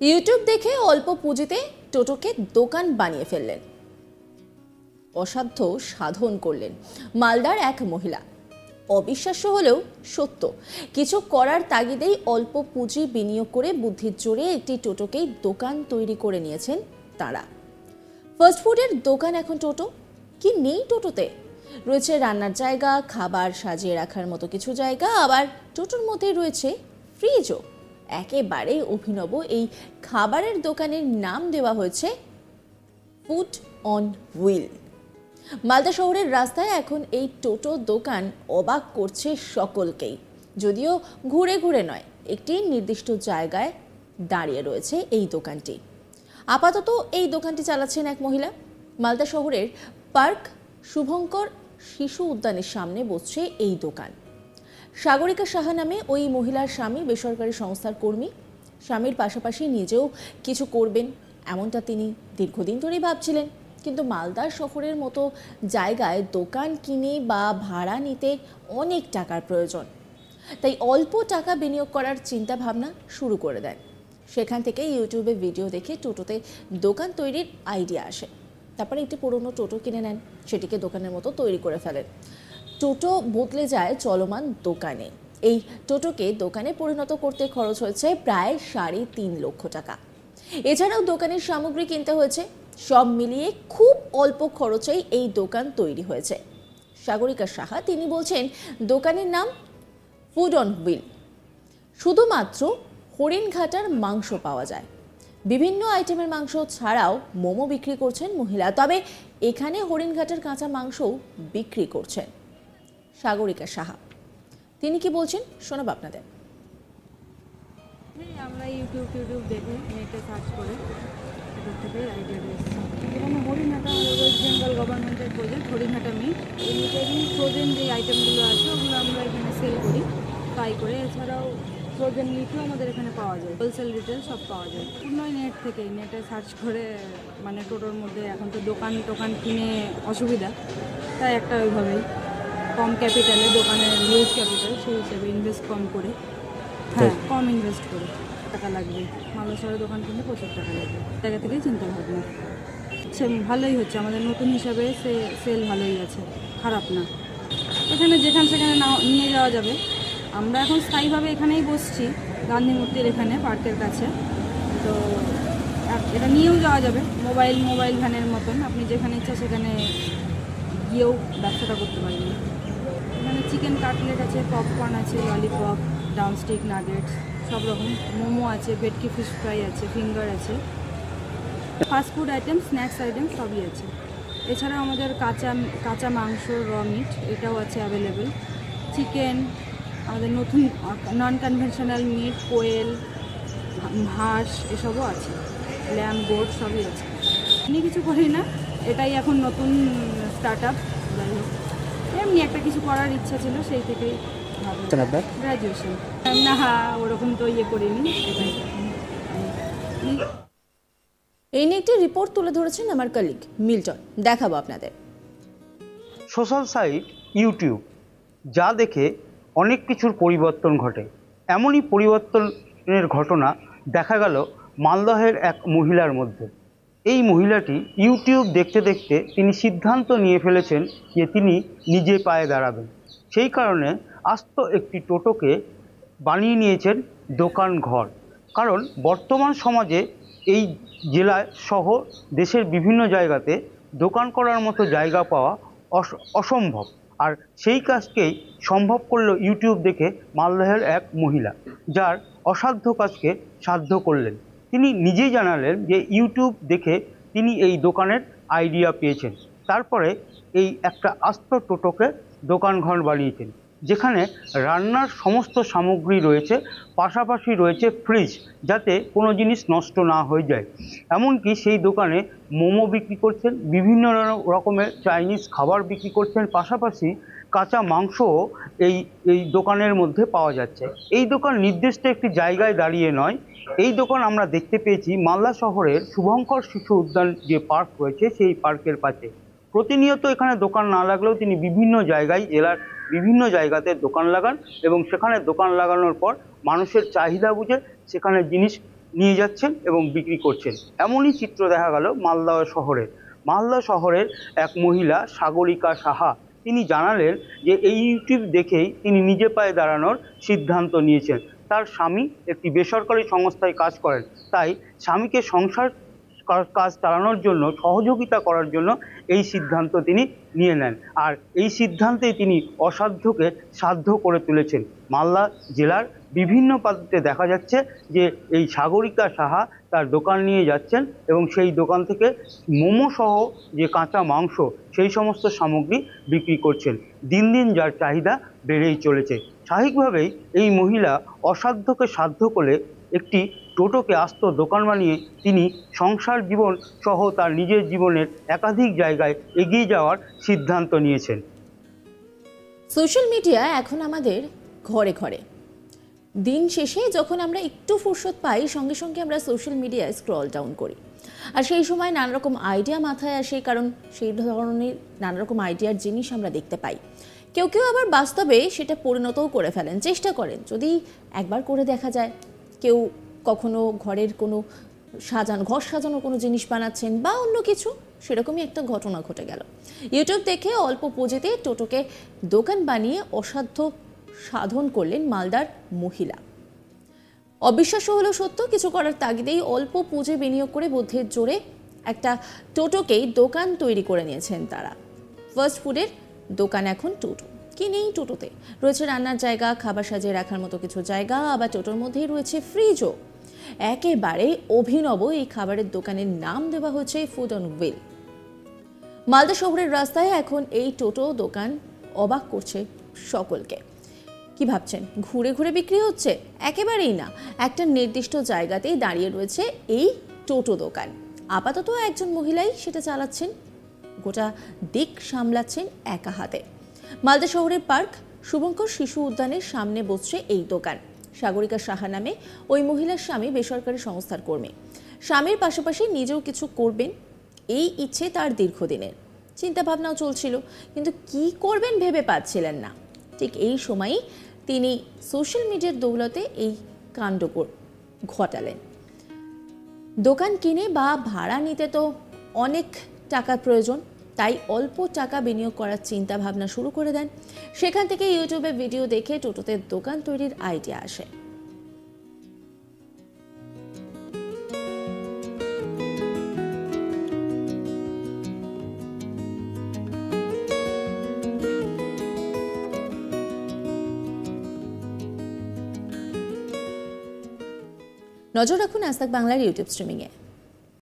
YouTube দেখে অল্প পুঁজিতে টোটোকে দোকান বানিয়ে ফেললেন, অসাধ্য সাধন করলেন মালদার এক মহিলা। অবিশ্বাস্য হলেও সত্য, কিছু করার তাগিদেই অল্প পুঁজি বিনিয়োগ করে বুদ্ধির জোরে একটি টোটোকেই দোকান তৈরি করে নিয়েছেন তারা। ফাস্টফুডের দোকান এখন টোটো। কি নেই টোটোতে? রয়েছে রান্নার জায়গা, খাবার সাজিয়ে রাখার মতো কিছু জায়গা, আবার টোটোর মধ্যে রয়েছে ফ্রিজও। একেবারে অভিনব এই খাবারের দোকানের নাম দেওয়া হয়েছে ফুড অন হুইল। মালদা শহরের রাস্তায় এখন এই টোটো দোকান অবাক করছে সকলকেই। যদিও ঘুরে ঘুরে নয়, একটি নির্দিষ্ট জায়গায় দাঁড়িয়ে রয়েছে এই দোকানটি। আপাতত এই দোকানটি চালাচ্ছেন এক মহিলা। মালদা শহরের পার্ক শুভঙ্কর শিশু উদ্যানের সামনে বসছে এই দোকান। সাগরিকা সাহা নামে ওই মহিলার স্বামী বেসরকারি সংস্থার কর্মী। স্বামীর পাশাপাশি নিজেও কিছু করবেন এমনটা তিনি দীর্ঘদিন ধরেই ভাবছিলেন, কিন্তু মালদা শহরের মতো জায়গায় দোকান কিনে বা ভাড়া নিতে অনেক টাকার প্রয়োজন। তাই অল্প টাকা বিনিয়োগ করার চিন্তা ভাবনা শুরু করে দেন। সেখান থেকে ইউটিউবে ভিডিও দেখে টোটোতে দোকান তৈরির আইডিয়া আসে। তারপরে একটি পুরনো টোটো কিনে নেন, সেটিকে দোকানের মতো তৈরি করে ফেলেন। টোটো বদলে যায় চলমান দোকানে। এই টোটোকে দোকানে পরিণত করতে খরচ হয়েছে প্রায় 3.5 লক্ষ টাকা। এছাড়াও দোকানের সামগ্রী কিনতে হয়েছে। সব মিলিয়ে খুব অল্প খরচেই এই দোকান তৈরি হয়েছে। সাগরিকা সাহা তিনি বলছেন, দোকানের নাম ফুড অন হুইল। শুধুমাত্র হরিণঘাটার মাংস পাওয়া যায়। বিভিন্ন আইটেমের মাংস ছাড়াও মোমো বিক্রি করছেন মহিলা। তবে এখানে হরিণঘাটার কাঁচা মাংসও বিক্রি করছেন সাগরিকা সাহা। তিনি কি বলছেন শোনাব আপনাদের। আমরা ইউটিউব দেখে নেটে সার্চ করে এটার থেকে আইডিয়া এসেছি। এখানে হরিণঘাটা ওয়েস্ট বেঙ্গল গভর্নমেন্টের প্রজেক্ট হরিণঘাটা মিট। এই মিটের ফ্রোজেন যে আইটেমগুলো আছে ওগুলো আমরা এখানে সেল করি ফ্রাই করে। এছাড়াও ফ্রোজেন মিটও আমাদের এখানে পাওয়া যায়, হোলসেল রিটেল সব পাওয়া যায়। পূর্ণই নেট থেকে নেটে সার্চ করে, মানে টোটোর মধ্যে এখন তো দোকান কিনে অসুবিধা, তাই একটা ওইভাবেই কম ক্যাপিটালে দোকানের হিউজ ক্যাপিটাল, সেই হিসেবে ইনভেস্ট কম করে, কম ইনভেস্ট করে টাকা লাগবে। মালদা শহরে দোকান কিনতে প্রচুর টাকা লাগবে, জায়গা থেকেই চিন্তা ভাবনা। সে ভালোই হচ্ছে আমাদের নতুন হিসাবে, সেল ভালোই আছে, খারাপ না। এখানে যেখানে সেখানে নিয়ে যাওয়া যাবে। আমরা এখন স্থায়ীভাবে এখানেই বসছি, গান্ধী মূর্তির এখানে পার্কের কাছে। তো এটা নিয়েও যাওয়া যাবে মোবাইল ভ্যানের মতন। আপনি যেখানে ইচ্ছা সেখানে গিয়েও ব্যবসাটা করতে পারবেন। এখানে চিকেন কাটলেট আছে, পপকর্ন আছে, ললিপপ, ডাউনস্টিক, নাগেটস, সব রকম মোমো আছে, ভেটকি ফিশ ফ্রাই আছে, ফিঙ্গার আছে, ফাস্টফুড আইটেম, স্ন্যাক্স আইটেম সবই আছে। এছাড়াও আমাদের কাঁচা মাংস, র মিট এটাও আছে অ্যাভেলেবেল। চিকেন, আমাদের নতুন নন কনভেনশনাল মিট, কোয়েল, হাঁস এসবও আছে, ল্যাম্ব, গোট সবই আছে। এমনি কিছু করি না, এটাই এখন নতুন স্টার্ট আপ। যাই হোক, এমনি একটা কিছু করার ইচ্ছা ছিল, সেই থেকেই গ্র্যাজুয়েশন না, ওরকম তো করিনি। এই নিয়ে একটি রিপোর্ট তুলে ধরেছেন আমার কলিগ মিল্টন, দেখাবো আপনাদের। সোশ্যাল সাইট ইউটিউব, যা দেখে অনেক কিছুর পরিবর্তন ঘটে। এমনই পরিবর্তনের ঘটনা দেখা গেল মালদহের এক মহিলার মধ্যে। এই মহিলাটি ইউটিউব দেখতে দেখতে তিনি সিদ্ধান্ত নিয়ে ফেলেছেন যে তিনি নিজে পায়ে দাঁড়াবেন। সেই কারণে আস্ত একটি টোটোকে বানিয়ে নিয়েছেন দোকান ঘর। কারণ বর্তমান সমাজে এই জেলায় সহ দেশের বিভিন্ন জায়গাতে দোকান করার মতো জায়গা পাওয়া অসম্ভব। আর সেই কাজকেই সম্ভব করলো ইউটিউব দেখে মালদহের এক মহিলা, যার অসাধ্য কাজকে সাধ্য করলেন। তিনি নিজেই জানালেন যে ইউটিউব দেখে তিনি এই দোকানের আইডিয়া পেয়েছেন। তারপরে এই একটা আস্ত টোটোকে দোকান ঘর বানিয়েছেন, যেখানে রান্নার সমস্ত সামগ্রী রয়েছে, পাশাপাশি রয়েছে ফ্রিজ, যাতে কোনো জিনিস নষ্ট না হয়ে যায়। এমনকি সেই দোকানে মোমো বিক্রি করছেন, বিভিন্ন রকমের চাইনিজ খাবার বিক্রি করছেন, পাশাপাশি কাঁচা মাংসও এই দোকানের মধ্যে পাওয়া যাচ্ছে। এই দোকান নির্দিষ্ট একটি জায়গায় দাঁড়িয়ে নয়, এই দোকান আমরা দেখতে পেয়েছি মালদা শহরের শুভঙ্কর শিশু উদ্যান যে পার্ক রয়েছে সেই পার্কের পাশে। প্রতিনিয়ত এখানে দোকান না লাগলেও তিনি বিভিন্ন জায়গায়, জেলার বিভিন্ন জায়গাতে দোকান লাগান এবং সেখানে দোকান লাগানোর পর মানুষের চাহিদা বুঝে সেখানে জিনিস নিয়ে যাচ্ছেন এবং বিক্রি করছেন। এমনই চিত্র দেখা গেল মালদহ শহরের। মালদহ শহরের এক মহিলা সাগরিকা সাহা, তিনি জানালেন যে এই ইউটিউব দেখেই তিনি নিজে পায়ে দাঁড়ানোর সিদ্ধান্ত নিয়েছেন। তার স্বামী একটি বেসরকারি সংস্থায় কাজ করেন, তাই স্বামীকে সংসার কাজ চালানোর জন্য সহযোগিতা করার জন্য এই সিদ্ধান্ত তিনি নিয়ে নেন। আর এই সিদ্ধান্তেই তিনি অসাধ্যকে সাধ্য করে তুলেছেন। মালদা জেলার বিভিন্ন প্রান্তে দেখা যাচ্ছে যে এই সাগরিকা সাহা তার দোকান নিয়ে যাচ্ছেন এবং সেই দোকান থেকে মোমো সহ যে কাঁচা মাংস সেই সমস্ত সামগ্রী বিক্রি করছেন। দিন দিন যার চাহিদা বেড়েই চলেছে। স্বাভাবিকভাবেই এই মহিলা অসাধ্যকে সাধ্য করে একটি টোটোকে আস্ত দোকান বানিয়ে তিনি সংসার জীবন সহ তার নিজের জীবনের একাধিক জায়গায় এগিয়ে যাওয়ার সিদ্ধান্ত নিয়েছেন। সোশ্যাল মিডিয়া এখন আমাদের ঘরে ঘরে। দিন শেষে যখন আমরা একটু ফুরসত পাই, সঙ্গে সঙ্গে আমরা সোশ্যাল মিডিয়ায় স্ক্রল ডাউন করি। আর সেই সময় নানা রকম আইডিয়া মাথায় আসে, কারণ সেই ধরনের নানা রকম আইডিয়ার জিনিস আমরা দেখতে পাই। কেউ কেউ আবার বাস্তবে সেটা পরিণতও করে ফেলেন, চেষ্টা করেন যদি একবার করে দেখা যায়। কেউ কখনো ঘরের কোনো ঘর সাজানো কোনো জিনিস বানাচ্ছেন বা অন্য কিছু, সেরকমই একটা ঘটনা ঘটে গেল। ইউটিউব দেখে অল্প পুঁজিতে টোটোকে দোকান বানিয়ে অসাধ্য সাধন করলেন মালদার মহিলা। অবিশ্বাস্য হলেও সত্য, কিছু করার তাগিদেই অল্প পুঁজি বিনিয়োগ করে বুদ্ধির জোরে একটা টোটোকেই দোকান তৈরি করে নিয়েছেন তারা। ফাস্ট ফুডের দোকান এখন টোটো। কি নেই টোটোতে? রয়েছে রান্নার জায়গা, খাবার সাজিয়ে রাখার মতো কিছু জায়গা, আবার টোটোর মধ্যেই রয়েছে ফ্রিজও। একেবারে অভিনব এই খাবারের দোকানের নাম দেওয়া হয়েছে ফুড অন হুইল। মালদা শহরের রাস্তায় এখন এই টোটো দোকান অবাক করছে সকলকে। কি ভাবছেন ঘুরে ঘুরে বিক্রি হচ্ছে? একেবারেই না, একটা নির্দিষ্ট জায়গাতেই দাঁড়িয়ে রয়েছে এই টোটো দোকান। আপাতত একজন মহিলাই সেটা চালাচ্ছেন, গোটা দিক সামলাচ্ছেন একা হাতে। মালদা শহরের পার্ক শুভঙ্কর শিশু উদ্যানের সামনে বসছে এই দোকান। সাগরিকা সাহা নামে ওই মহিলার স্বামী বেসরকারি সংস্থার কর্মী। স্বামীর পাশাপাশি নিজেও কিছু করবেন এই ইচ্ছে তার দীর্ঘদিনের। চিন্তা ভাবনাও চলছিল, কিন্তু কি করবেন ভেবে পাচ্ছিলেন না। ঠিক এই সময়ই তিনি সোশ্যাল মিডিয়ার দৌলতে এই কাণ্ড ঘটালেন। দোকান কিনে বা ভাড়া নিতে তো অনেক টাকার প্রয়োজন, তাই অল্প টাকা বিনিয়োগ করার চিন্তা ভাবনা শুরু করে দেন। সেখান থেকে ইউটিউবে ভিডিও দেখে টোটোতে দোকান তৈরির আইডিয়া আসে। নজর রাখুন আজ তাক বাংলার ইউটিউব স্ট্রিমিংয়ে।